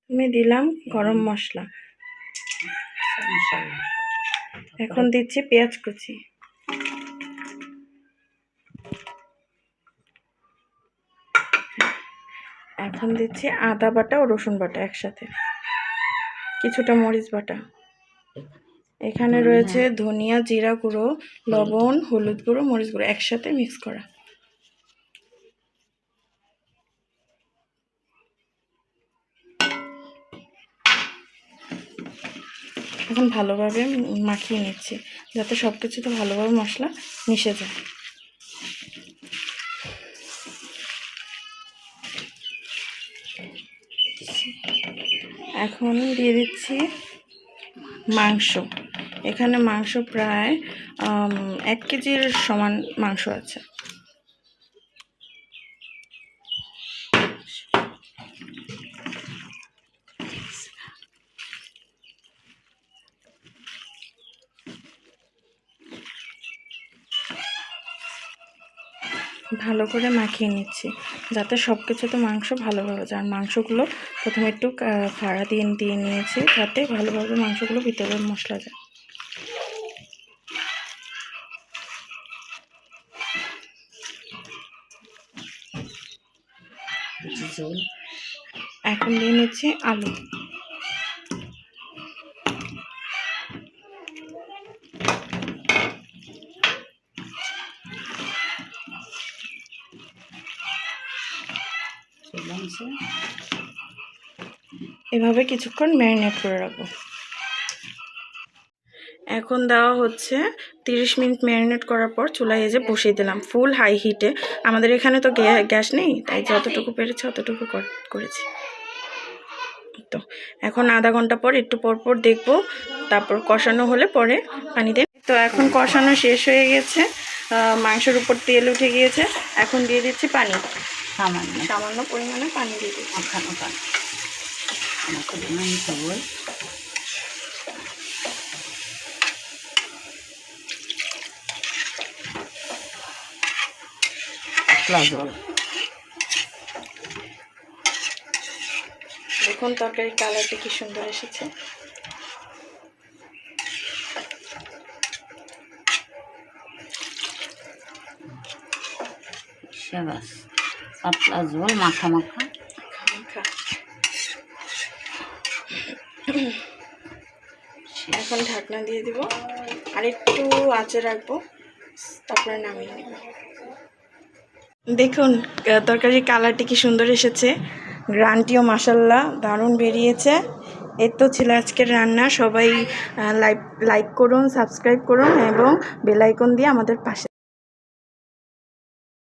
আমি দিলাম গরম মশলা, এখন দিচ্ছি পেঁয়াজ কুচি, এখন দিচ্ছি আদা বাটা ও রসুন বাটা একসাথে, কিছুটা মরিচ বাটা, এখানে রয়েছে ধনিয়া জিরা গুঁড়ো, লবণ, হলুদ গুঁড়ো, মরিচ গুঁড়ো একসাথে মিক্স করা। এখন ভালোভাবে মাখিয়ে নিচ্ছি যাতে সব কিছুতে ভালোভাবে মশলা মিশে যায়। এখন দিয়ে দিচ্ছি মাংস, এখানে মাংস প্রায় 1 কেজির সমান মাংস আছে। ভালো করে মাখিয়ে নিচ্ছি যাতে সব কিছুতে মাংস ভালোভাবে যায়। আর মাংসগুলো প্রথমে একটু ফাড়া দিয়ে নিয়েছি যাতে ভালোভাবে মাংসগুলো ভিতরে মশলা যায়। এখন দিয়ে নিচ্ছি আলু, এভাবে কিছুক্ষণ ম্যারিনেট করে রাখবো। এখন দেওয়া হচ্ছে 30 মিনিট ম্যারিনেট করার পর চুলায় এই যে বসিয়ে দিলাম ফুল হাই হিটে। আমাদের এখানে তো গ্যাস নেই, তাই যতটুকু পেরেছি অতটুকু করেছি। তো এখন আধা ঘন্টা পর একটু পর দেখবো, তারপর কষানো হলে পরে পানি দেব। তো এখন কষানো শেষ হয়ে গেছে, মাংসের উপর তেল উঠে গিয়েছে। এখন দিয়ে দিচ্ছি পানি, সামান্য পরিমাণে পানি দিয়ে দিচ্ছি। মাখানো পানি দেখুন তরকারির কালারটা কি সুন্দর এসেছে। পাতলা ঝোল মাখা মাখা। এখন ঢাকনা দিয়ে দিব আর একটু আঁচে রাখবো, তারপরে নামিয়ে নেব। দেখুন তরকারির কালারটি কি সুন্দর এসেছে, গ্রানটিও মাশাআল্লাহ দারুণ বেরিয়েছে। এই তো ছিল আজকের রান্না। সবাই লাইক করুন, সাবস্ক্রাইব করুন এবং বেল আইকন দিয়ে আমাদের পাশে